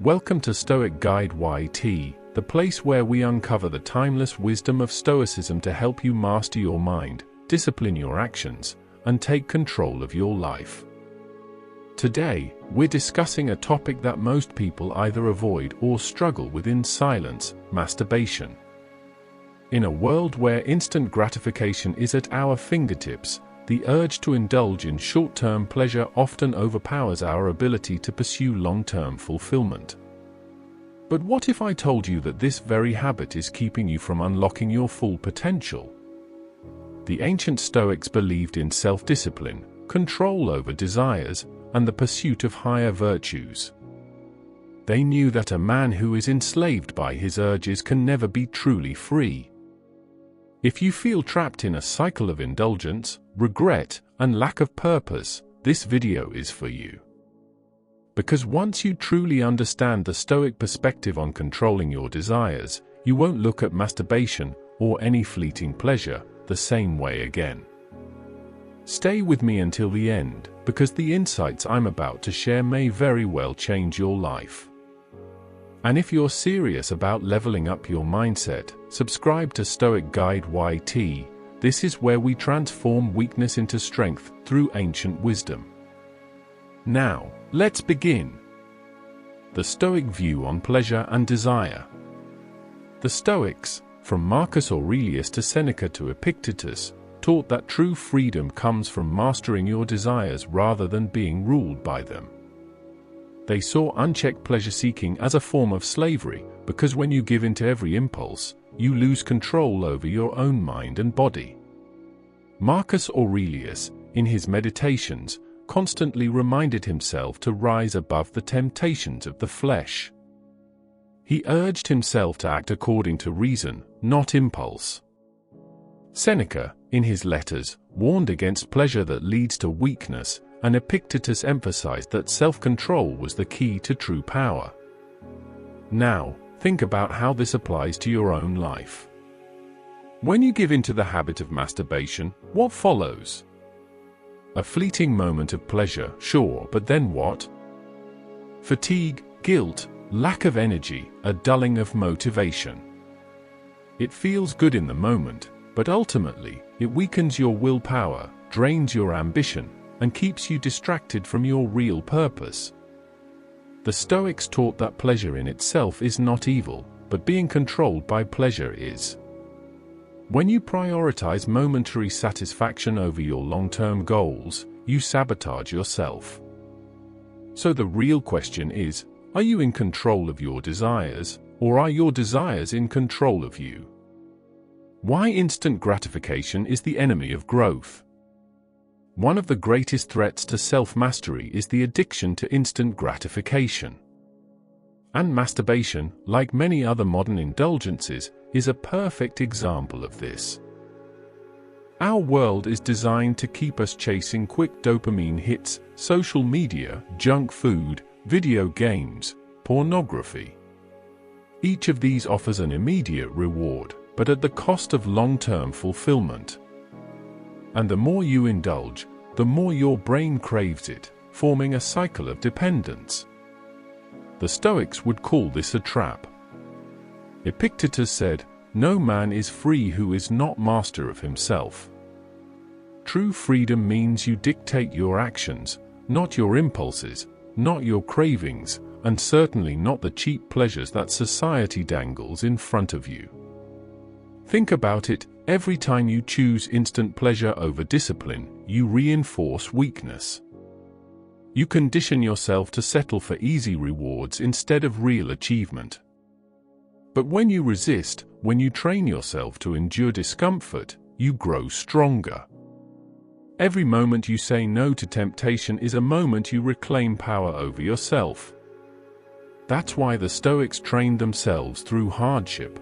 Welcome to Stoic Guide YT, the place where we uncover the timeless wisdom of Stoicism to help you master your mind, discipline your actions, and take control of your life. Today, we're discussing a topic that most people either avoid or struggle with in silence: masturbation. In a world where instant gratification is at our fingertips, the urge to indulge in short-term pleasure often overpowers our ability to pursue long-term fulfillment. But what if I told you that this very habit is keeping you from unlocking your full potential? The ancient Stoics believed in self-discipline, control over desires, and the pursuit of higher virtues. They knew that a man who is enslaved by his urges can never be truly free. If you feel trapped in a cycle of indulgence, regret, and lack of purpose, this video is for you. Because once you truly understand the Stoic perspective on controlling your desires, you won't look at masturbation, or any fleeting pleasure, the same way again. Stay with me until the end, because the insights I'm about to share may very well change your life. And if you're serious about leveling up your mindset, subscribe to Stoic Guide YT. This is where we transform weakness into strength through ancient wisdom. Now, let's begin. The Stoic view on pleasure and desire. The Stoics, from Marcus Aurelius to Seneca to Epictetus, taught that true freedom comes from mastering your desires rather than being ruled by them. They saw unchecked pleasure-seeking as a form of slavery, because when you give in to every impulse, you lose control over your own mind and body. Marcus Aurelius, in his Meditations, constantly reminded himself to rise above the temptations of the flesh. He urged himself to act according to reason, not impulse. Seneca, in his letters, warned against pleasure that leads to weakness, and Epictetus emphasized that self-control was the key to true power. Now, think about how this applies to your own life. When you give in to the habit of masturbation, what follows? A fleeting moment of pleasure, sure, but then what? Fatigue, guilt, lack of energy, a dulling of motivation. It feels good in the moment, but ultimately, it weakens your willpower, drains your ambition, and keeps you distracted from your real purpose. The Stoics taught that pleasure in itself is not evil, but being controlled by pleasure is. When you prioritize momentary satisfaction over your long-term goals, you sabotage yourself. So the real question is, are you in control of your desires, or are your desires in control of you? Why instant gratification is the enemy of growth. One of the greatest threats to self-mastery is the addiction to instant gratification. And masturbation, like many other modern indulgences, is a perfect example of this. Our world is designed to keep us chasing quick dopamine hits: social media, junk food, video games, pornography. Each of these offers an immediate reward, but at the cost of long-term fulfillment. And the more you indulge, the more your brain craves it, forming a cycle of dependence. The Stoics would call this a trap. Epictetus said, "No man is free who is not master of himself." True freedom means you dictate your actions, not your impulses, not your cravings, and certainly not the cheap pleasures that society dangles in front of you. Think about it. Every time you choose instant pleasure over discipline, you reinforce weakness. You condition yourself to settle for easy rewards instead of real achievement. But when you resist, when you train yourself to endure discomfort, you grow stronger. Every moment you say no to temptation is a moment you reclaim power over yourself. That's why the Stoics trained themselves through hardship.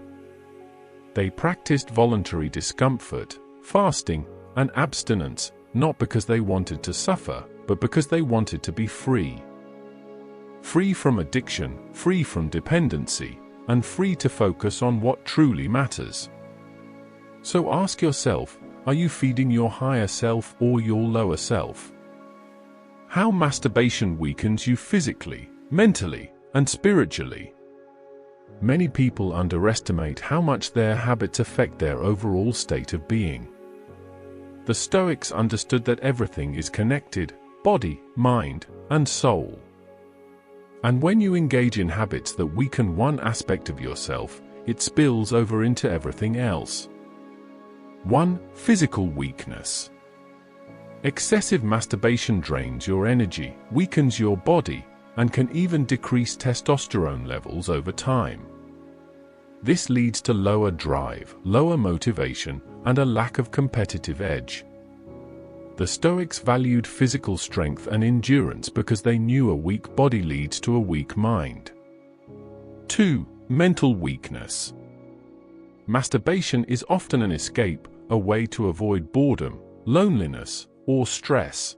They practiced voluntary discomfort, fasting, and abstinence, not because they wanted to suffer, but because they wanted to be free. Free from addiction, free from dependency, and free to focus on what truly matters. So ask yourself, are you feeding your higher self or your lower self? How masturbation weakens you physically, mentally, and spiritually. Many people underestimate how much their habits affect their overall state of being. The Stoics understood that everything is connected: body, mind, and soul. And when you engage in habits that weaken one aspect of yourself, it spills over into everything else. 1. Physical weakness. Excessive masturbation drains your energy, weakens your body, and can even decrease testosterone levels over time. This leads to lower drive, lower motivation, and a lack of competitive edge. The Stoics valued physical strength and endurance because they knew a weak body leads to a weak mind. 2. Mental weakness. Masturbation is often an escape, a way to avoid boredom, loneliness, or stress.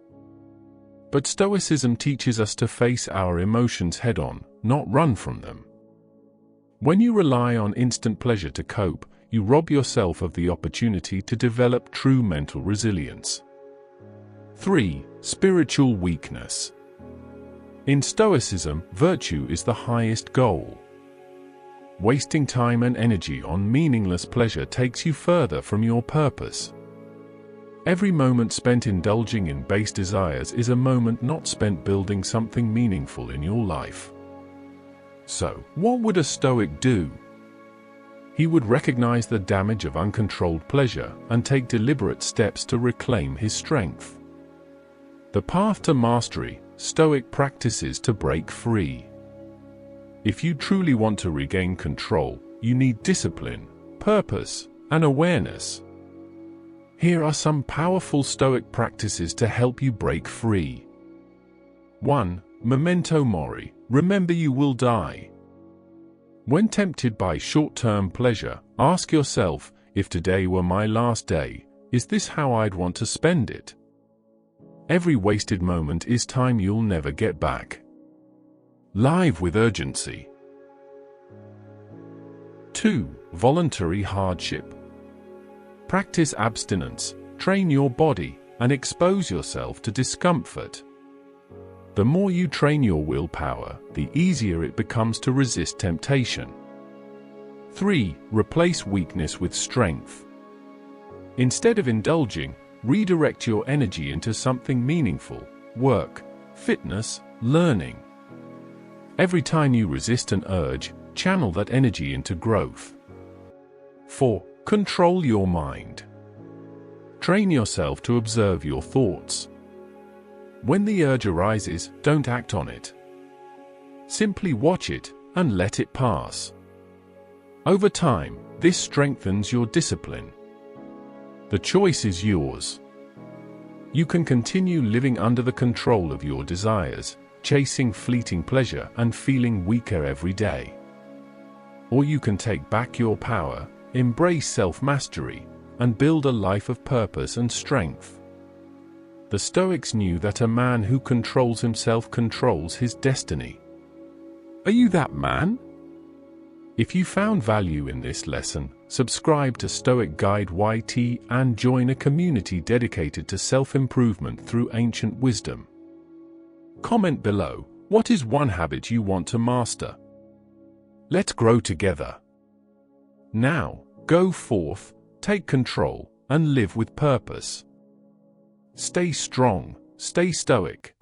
But Stoicism teaches us to face our emotions head-on, not run from them. When you rely on instant pleasure to cope, you rob yourself of the opportunity to develop true mental resilience. 3. Spiritual weakness. In Stoicism, virtue is the highest goal. Wasting time and energy on meaningless pleasure takes you further from your purpose. Every moment spent indulging in base desires is a moment not spent building something meaningful in your life. So, what would a Stoic do? He would recognize the damage of uncontrolled pleasure and take deliberate steps to reclaim his strength. The path to mastery: Stoic practices to break free. If you truly want to regain control, you need discipline, purpose, and awareness. Here are some powerful Stoic practices to help you break free. 1. Memento mori. Remember you will die. When tempted by short-term pleasure, ask yourself, if today were my last day, is this how I'd want to spend it? Every wasted moment is time you'll never get back. Live with urgency. 2. Voluntary hardship. Practice abstinence, train your body, and expose yourself to discomfort. The more you train your willpower, the easier it becomes to resist temptation. 3. Replace weakness with strength. Instead of indulging, redirect your energy into something meaningful: work, fitness, learning. Every time you resist an urge, channel that energy into growth. 4. Control your mind. Train yourself to observe your thoughts. When the urge arises, don't act on it. Simply watch it and let it pass. Over time, this strengthens your discipline. The choice is yours. You can continue living under the control of your desires, chasing fleeting pleasure and feeling weaker every day. Or you can take back your power, embrace self-mastery, and build a life of purpose and strength. The Stoics knew that a man who controls himself controls his destiny. Are you that man? If you found value in this lesson, subscribe to Stoic Guide YT and join a community dedicated to self-improvement through ancient wisdom. Comment below, what is one habit you want to master? Let's grow together. Now, go forth, take control, and live with purpose. Stay strong, stay stoic.